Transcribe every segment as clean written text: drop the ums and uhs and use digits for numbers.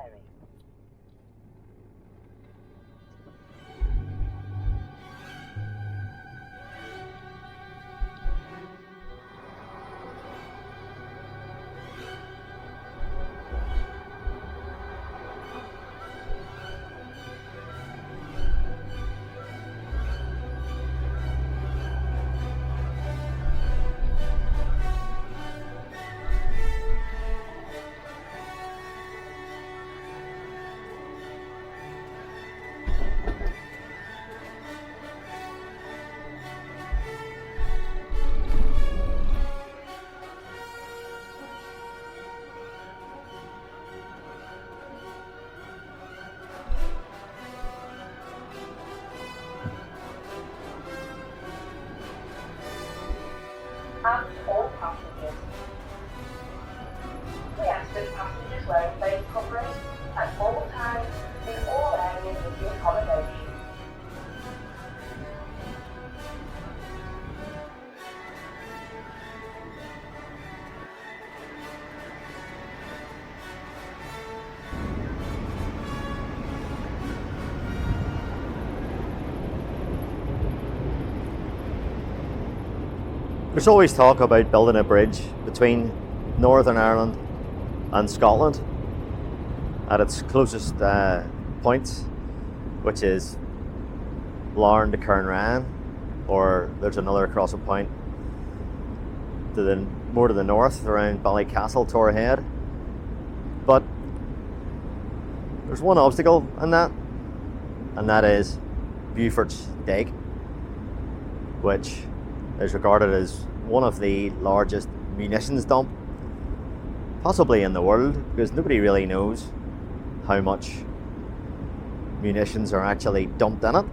ferry. And all passengers. We ask that passengers wear a face covering at all times in all areas of the accommodation. There's always talk about building a bridge between Northern Ireland and Scotland at its closest point, which is Larne to Cairnryan, or there's another crossing point more to the north around Ballycastle, Torhead. But there's one obstacle in that, and that is Beaufort's Dyke, which is regarded as one of the largest munitions dump possibly in the world, because nobody really knows how much munitions are actually dumped in it.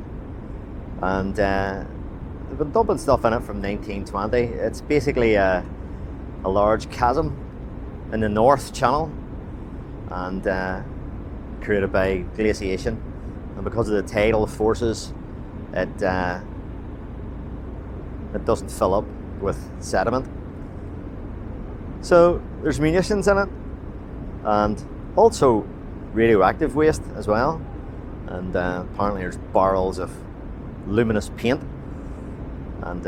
And they've been dumping stuff in it from 1920. It's basically a large chasm in the North Channel, and created by glaciation, and because of the tidal forces it doesn't fill up with sediment. So there's munitions in it, and also radioactive waste as well, and apparently there's barrels of luminous paint and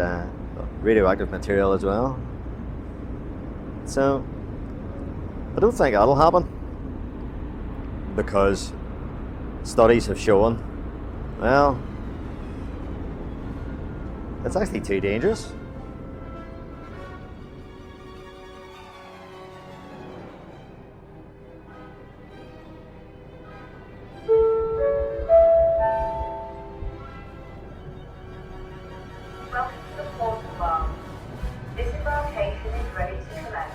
radioactive material as well. So I don't think that'll happen, because studies have shown, well, it's actually too dangerous. Welcome to the port of Larne. This embarkation is ready to commence.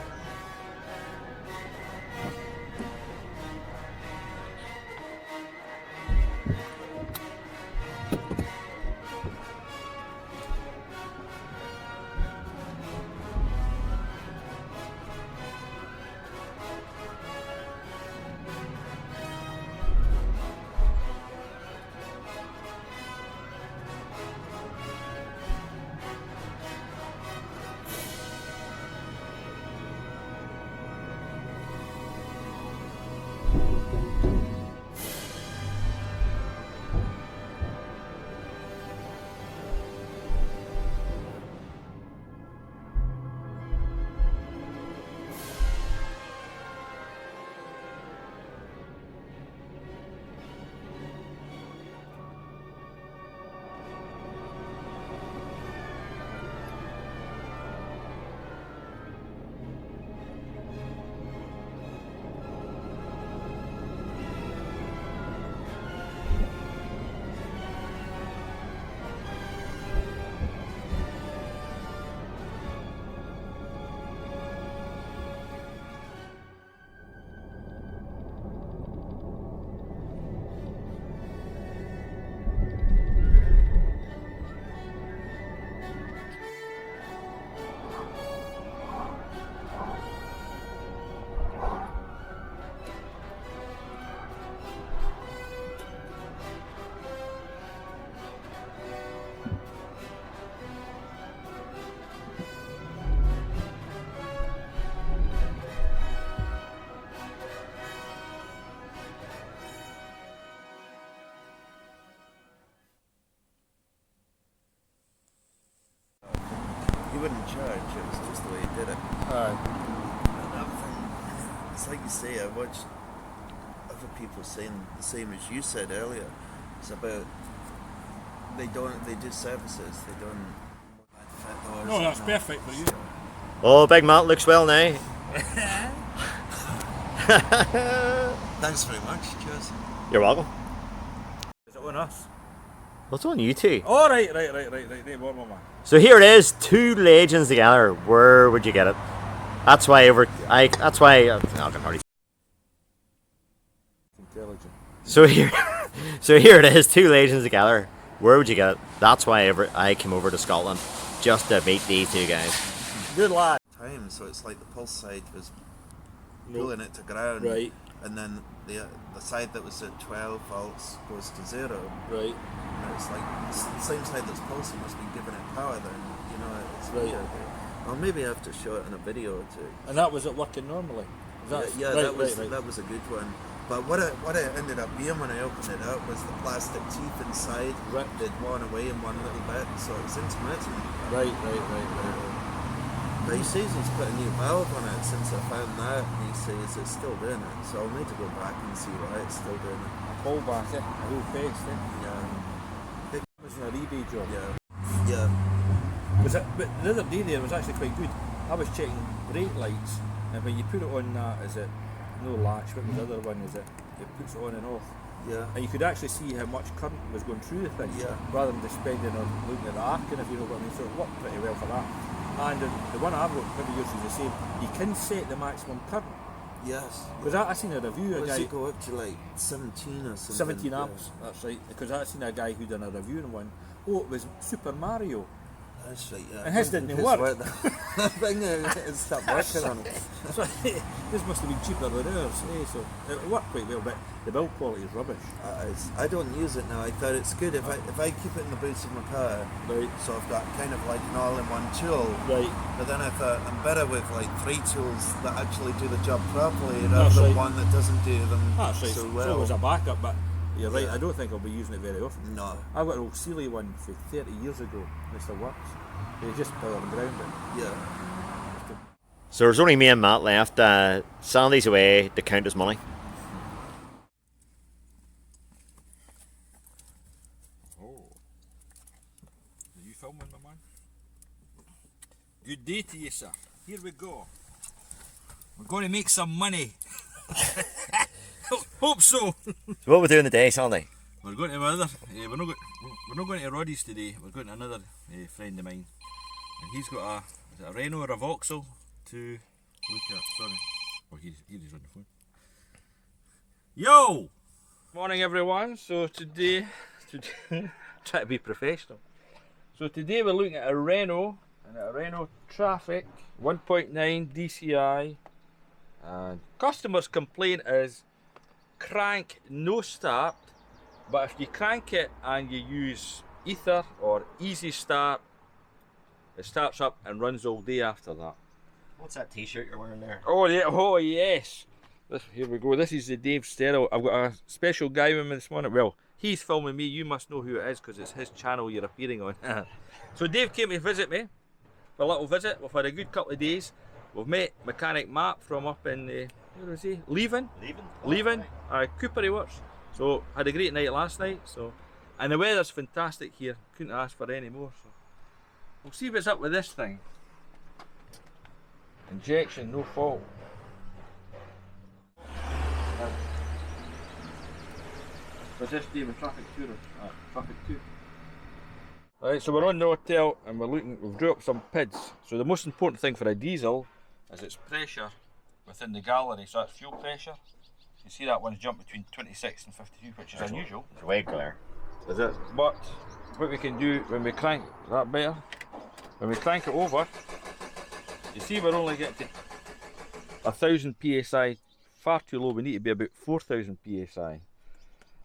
charge. It was just the way he did it. Aye. And everything, it's like you say, I watched other people saying the same as you said earlier. It's about they do services, they don't fit doors. No, that's perfect for you. Oh, Big Matt looks well now. Thanks very much. Cheers. You're welcome. Is it on us? What's on you two? Oh, right. More, man. So here it is, two legends together. Where would you get it? That's why I can hardly. Intelligent. So here it is, two legends together. Where would you get it? That's why I came over to Scotland, just to meet these two guys. Good lad. Time, so it's like the pulse side was pulling it to ground, Right. and then the side that was at 12 volts goes to 0. Right. And it's like the same side that's pulsing must be giving it power. Then it's Right. weird. Well, maybe I have to show it in a video or two. And that was it working normally? Yeah, that was a good one. But what it ended up being when I opened it up was the plastic teeth inside they'd worn away in one little bit, so it's intermittent. Right. But he says he's put a new valve on it since I found that, and he says it's still doing it. So I'll need to go back and see why it's still doing it. A pull back, a whole paste, Yeah. It was an eBay job. Yeah. But the other day there was actually quite good. I was checking brake lights, and when you put it on that, is it no latch? What was the other one? Is it puts it on and off? Yeah. And you could actually see how much current was going through the thing, Yeah. rather than just spending on looking at the arcing, if you know what I mean. So it worked pretty well for that. And the one I've got, maybe yours is the same. You can set the maximum current. Yes. Because I seen a review of a Does guy. it go up to like 17 or something? 17 amps, that's right. Because I seen a guy who done a review on one. Oh, it was Super Mario. That's right, yeah. And his didn't work. That thing stopped working on it. So this must have been cheaper than ours, so it worked quite well, but the build quality is rubbish. I don't use it now. I thought it's good if I keep it in the boots of my car. Right. So I've got kind of like an all-in-one tool. Right. But then I thought I'm better with like 3 tools that actually do the job properly, That's rather than right. one that doesn't do them That's right. so So well. it was a backup, but you're right, Yeah. I don't think I'll be using it very often. No. I've got an old Sealy one from 30 years ago, and it still works. They just power and ground it. Yeah. So there's only me and Matt left. Sandy's away to count his money. Oh. Are you filming, my man? Good day to you, sir. Here we go. We're going to make some money. Hope so. So what we're doing today, Sandy? We're going to another. We're not going to Roddy's today. We're going to another friend of mine, and he's got a Renault or a Vauxhall to look at. Sorry. Oh, he's on the phone. Yo. Morning, everyone. So today, try to be professional. So today we're looking at a Renault and a Renault Traffic 1.9 DCI. And customers' complaint is crank no start. But if you crank it and you use ether or easy start, it starts up and runs all day after that. What's that t-shirt you're wearing there? Oh yeah, oh yes. Here we go. This is the Dave Stereo. I've got a special guy with me this morning. Well, he's filming me. You must know who it is because it's his channel you're appearing on. So Dave came to visit me for a little visit. We've had a good couple of days. We've met mechanic Matt from up in, where is he? Leaving. Cooper he works. So had a great night last night. So, and the weather's fantastic here. Couldn't ask for any more. So we'll see what's up with this thing. Injection, no fault. Was this day with Traffic 2 or Traffic 2? Right, so we're on the hotel and we've drew up some PIDs. So the most important thing for a diesel is its pressure within the gallery. So that's fuel pressure. You see that one's jumped between 26 and 52, which is unusual. It's way clear. Is it? But what we can do when we crank, is that better? When we crank it over, you see we're only getting to 1000 psi, far too low. We need to be about 4000 psi.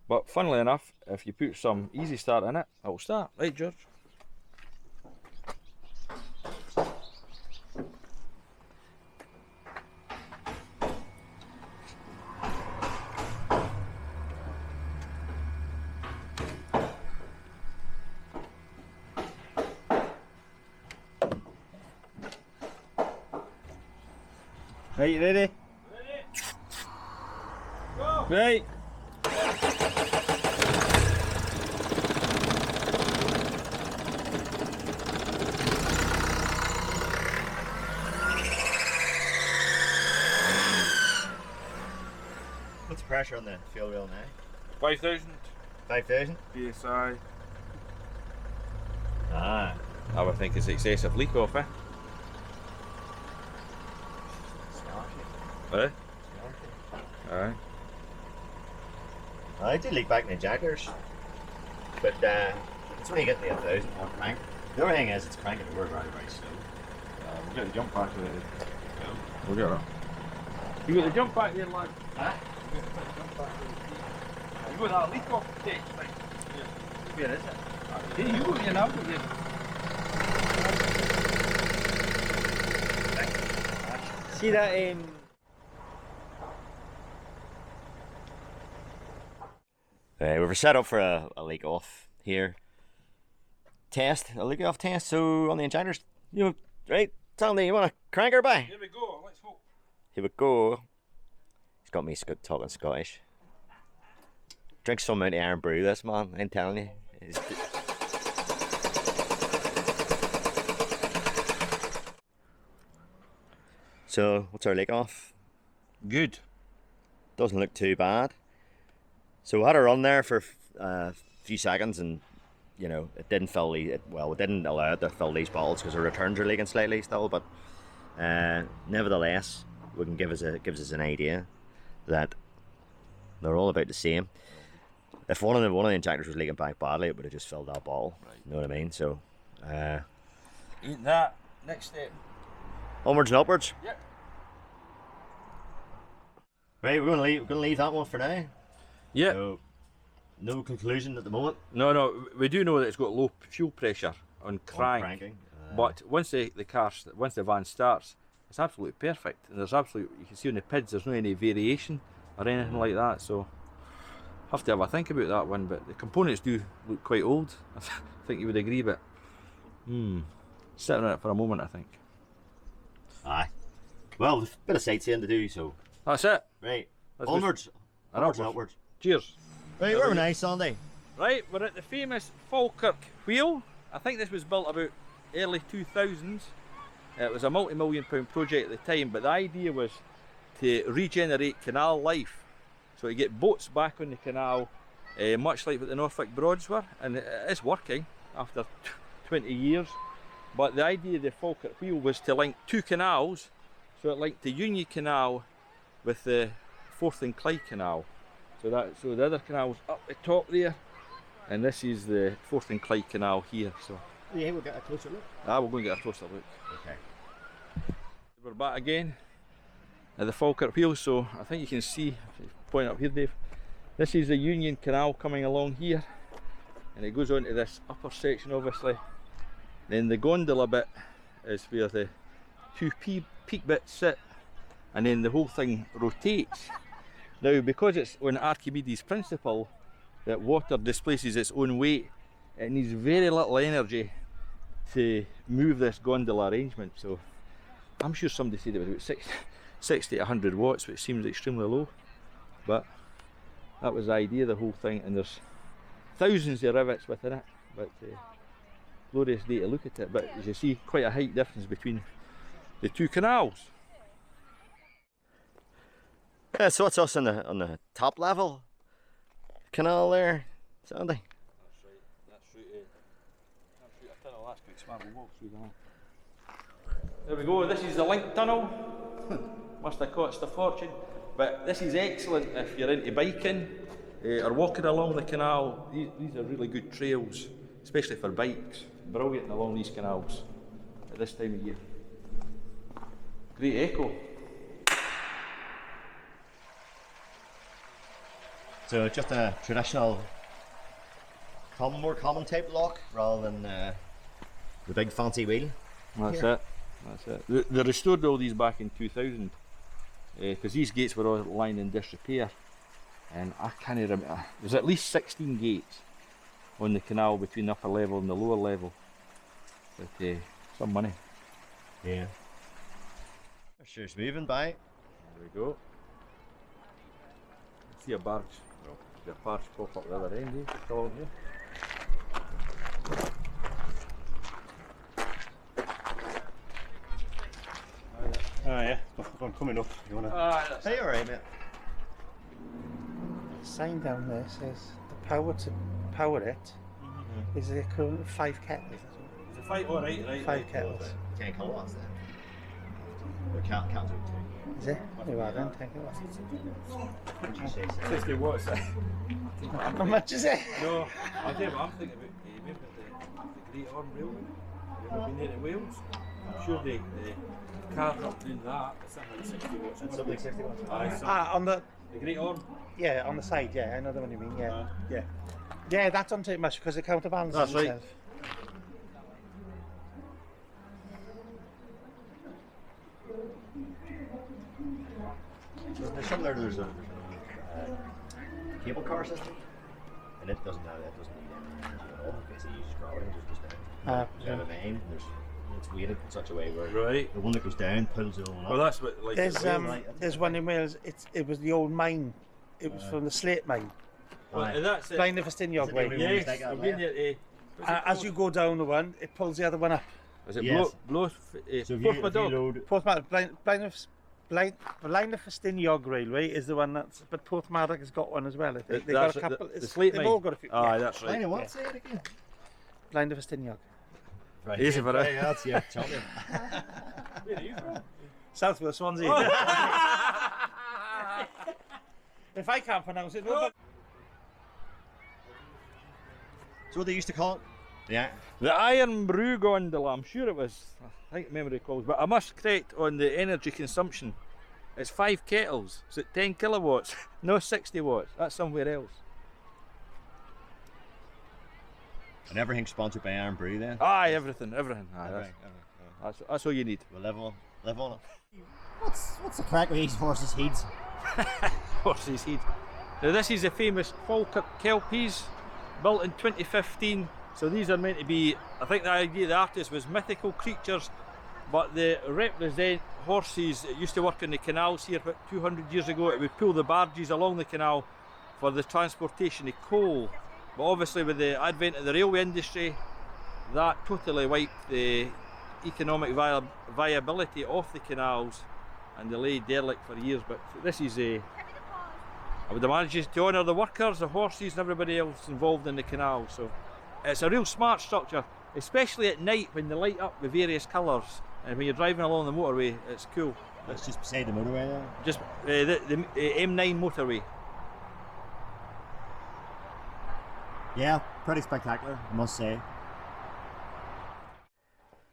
But funnily enough, if you put some easy start in it, it'll start. Right, George? Right, you ready? Go! Right. What's the pressure on the fuel wheel now? 5,000 5,000? PSI. Ah. I would think it's excessive leak off, eh? Eh? Alright. I did leak back in the injectors, but it's only getting to 1,000 on crank. The other thing is it's cranking over very, very slow. We'll get the jump back there. We'll get it. You got the jump back there, lad? Huh? You got that leak off the text, right? Where is it? Hey, you got your now, but you. See that we were set up for a leak off here. A leak off test. So on the injectors, right? Sandy, you want to crank her by? Here we go, let's hope. Here we go. He's got me talking Scottish. Drink some out of Iron Brew, this man, I'm telling you. So, what's our leak off? Good. Doesn't look too bad. So we had a run there for a few seconds, and it didn't fill we didn't allow it to fill these bottles because the returns are leaking slightly still. But nevertheless, we can gives us an idea that they're all about the same. If one of the injectors was leaking back badly, it would have just filled that bottle. Right. You know what I mean? So, Eat that. Next step. Onwards and upwards. Yep. Right, we're gonna leave that one for now. Yeah. So, no conclusion at the moment. No, we do know that it's got low fuel pressure on cranking. But once the van starts, it's absolutely perfect. And you can see on the PIDs, there's not any variation or anything like that. So, have to have a think about that one. But the components do look quite old. I think you would agree. But sitting on it for a moment, I think. Aye. Well, there's a bit of sightseeing to do, so. That's it. Right. Let's Onwards and upwards. Cheers. Right, we're nice, Sunday. Right, we're at the famous Falkirk wheel. I think this was built about early 2000s. It was a multi-million-pound project at the time, but the idea was to regenerate canal life. So to get boats back on the canal, much like what the Norfolk Broads were, and it's working after 20 years. But the idea of the Falkirk wheel was to link two canals, so it linked the Union Canal with the Forth and Clyde Canal. So the other canal's up the top there, and this is the Forth and Clyde Canal here. So yeah, we'll get a closer look. we'll go and get a closer look. Okay. We're back again at the Falkirk wheel. So I think you can see, if you point up here, Dave. This is the Union Canal coming along here, and it goes on to this upper section, obviously. Then the gondola bit is where the two peak bits sit, and then the whole thing rotates. Now, because it's on Archimedes' principle that water displaces its own weight, it needs very little energy to move this gondola arrangement. So I'm sure somebody said it was about 60 to 100 watts, which seems extremely low, but that was the idea of the whole thing. And there's thousands of rivets within it, but glorious day to look at it. But as you see, quite a height difference between the two canals. Yeah, so it's us on the top level canal there, Sandy. That's right. I tunnel. That's quite smart. We'll walk through that. There we go. This is the link tunnel. Must have cost a fortune, but this is excellent if you're into biking or walking along the canal. These are really good trails, especially for bikes. Brilliant along these canals at this time of year. Great echo. So just a traditional, more common type lock rather than the big fancy wheel. That's it. They restored all these back in 2000 because these gates were all lying in disrepair, and I can't remember. There's at least 16 gates on the canal between the upper level and the lower level. But some money. Yeah. Sure, it's moving by. There we go. See a barge. Well, the barge pop up the other end, eh? Just along here. Ah, yeah. I'm coming up. You wanna? That's Hey, alright, mate. Sign down there says the power to power it is the equivalent of 5 kettles. It's a fight, alright, right. 5 kettles. 10 kilowatts then. We can't do it too. Is it? Very well then, 10 kilowatts. What did you say? 50 watts. How much is it? No, I tell you what I'm thinking about. Remember the Great Orme Railway? You ever been there to Wales? I'm sure the cars up doing that, it's something like 60 watts. Something like 60 watts. Aye, so On the the Great Orme. yeah, on the side. Yeah, I know the one you mean. Yeah, yeah, yeah. That doesn't take much because it counterbalances That's right. itself. There's something there's a cable car system, and it doesn't need any energy at all. It's uses gravity, just down. You have a main, it's weighted in such a way where Right. the one that goes down pulls the other one up. Well, that's what, like, There's one in Wales. It was the old mine. It was from the slate mine. well, that's it. Blind of Festiniog way. Yes, Like that, I've been yeah. there. As you go down the one, it pulls the other one up. Is it Yes. blow So if you Portpatrick? load, Portmatic, Blind of Festiniog Railway is the one that's. But Portmatic has got one as well. I think. They've got That's a couple. the slate they've mine. all got a few. Aye, yeah. that's right. I know what, say it again. Blind of Festiniog. Right, Easy for it. yeah, that's yeah, champion. Where are you from? Southwest Swansea. If I can't pronounce it, nobody. So what they used to call it? Yeah. The Iron Brew Gondola, I'm sure it was, I think memory calls, but I must correct on the energy consumption. It's 5 kettles, so 10 kilowatts, no 60 watts, that's somewhere else. And everything's sponsored by Iron Brew then? Aye, everything. Aye, Everything. that's all you need. We'll live on it. What's the crack with these horses' heads? Horse's head. Now this is the famous Falkirk Kelpies, built in 2015. So these are meant to be, I think the idea of the artist was mythical creatures, but they represent horses that used to work in the canals here about 200 years ago. It would pull the barges along the canal for the transportation of coal. But obviously with the advent of the railway industry, that totally wiped the economic viability of the canals, and they lay derelict for years. But this is I would imagine to honour the workers, the horses and everybody else involved in the canal. So it's a real smart structure, especially at night when they light up with various colours, and when you're driving along the motorway, it's cool. That's just beside the motorway there. Just the M9 motorway. Yeah, pretty spectacular, I must say.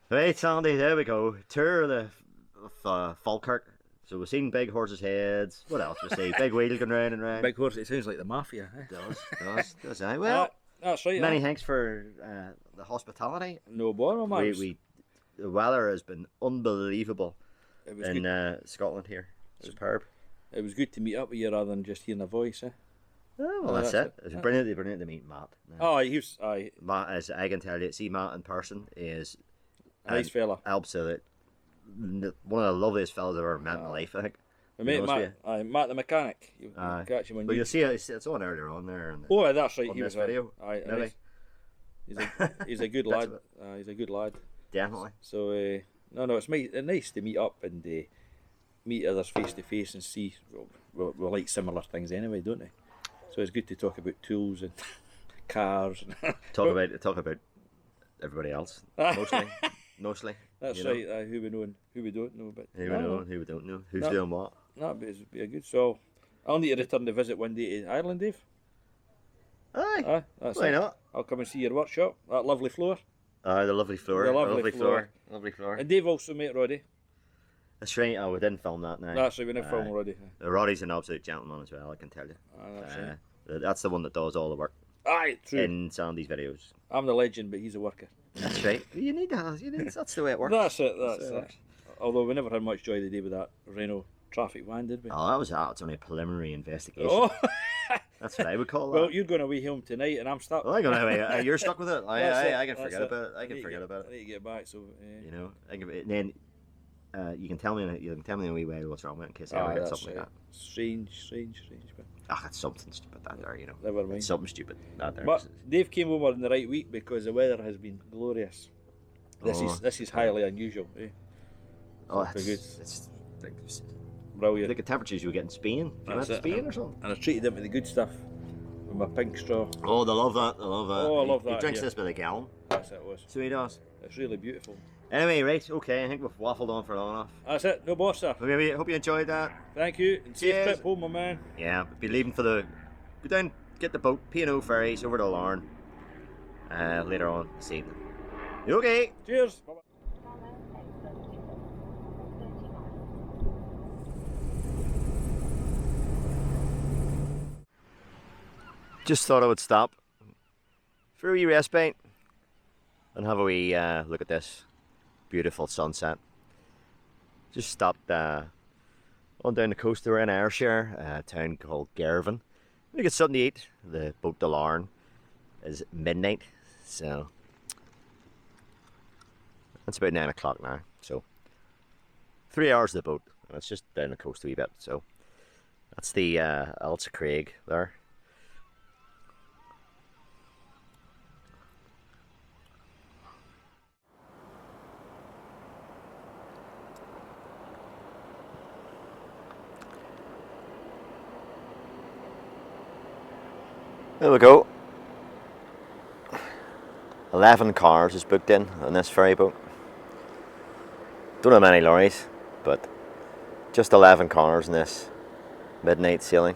Right, Sandy, there we go. Tour of Falkirk. So we've seen big horses' heads. What else we see? Big wheel going round and round. Big horse, it sounds like the mafia. Eh? Does aye. Well, that's right. many thanks for the hospitality. No bother, man. The weather has been unbelievable It was in good. Scotland here. Superb. It was good to meet up with you rather than just hearing a voice. Eh? Oh, well, that's it. It's brilliant to meet Matt. Oh, he was Matt, as I can tell you, see Matt in person is nice fella. absolute one of the loveliest fellas I've ever met in my life, I think. We met Matt the mechanic. You Aye. catch him on But YouTube. you'll see it's on earlier on there. And Oh, that's right. on He this was video, Aye, maybe. he's a good That's lad. He's a good lad. Definitely. So no, it's nice to meet up and meet others face to face and see. We like similar things anyway, don't they? So it's good to talk about tools and cars. And Talk about everybody else mostly. That's you know. right. Who we know and who we don't know. But Who we know and who we don't know. Who's No. doing what? No, but it'd be a good. So I'll need to return the visit one day to Ireland, Dave. Aye. That's Why it. not? I'll come and see your workshop. That lovely floor. Aye, the lovely floor. The lovely floor. Lovely floor. And Dave also met Roddy. That's right. Oh, we didn't film that now. That's right. We didn't film Roddy. Roddy's an absolute gentleman as well, I can tell you. That's right. That's the one that does all the work Aye, true. in Sandy's videos. I'm the legend, but he's a worker. That's right. You need that. That's the way it works. That's it. the way That's it it. works. Although we never had much joy the day with that Renault traffic van, did we? Oh, it's only a preliminary investigation. Oh. That's what I would call Well, that. you're going away home tonight, and I'm stuck. Well, you're stuck with it. That's it, I can that's forget it. about it. I need can to forget get- about I it. need to get back. So You know, and then you can tell me in a wee way what's wrong with it in case I ever get that's something like that. strange. But Ah, it's something stupid that there, you know. never mind. It's something stupid that there. But Dave came over in the right week because the weather has been glorious. This is highly unusual. Eh? Oh, Something good. it's Brilliant. like the temperatures you would get in Spain. Do you That's went to it. Spain or something? And I treated him to the good stuff with my pink straw. Oh, they love that. They love that. Oh, I love He that, drinks yeah. this by the gallon. That's it was. So he does. It's really beautiful. Anyway, right, okay, I think we've waffled on for long enough. That's it. No more stuff. But maybe, I hope you enjoyed that. Thank you. And safe Cheers. trip home, my man. Yeah, be leaving for the... Go down, get the boat, P&O ferries over to Larne. Later on this evening. Okay. Cheers. Bye-bye. Just thought I would stop for a wee respite and have a wee look at this beautiful sunset. Just stopped on down the coast there in Ayrshire, a town called Cairnryan. We get something to eat. The boat to Larne is midnight, so it's about 9 o'clock now. So 3 hours of the boat, and it's just down the coast a wee bit. So that's the Ailsa Craig there. There we go. 11 cars is booked in on this ferry boat. Don't have many lorries, but just 11 cars in this midnight sailing.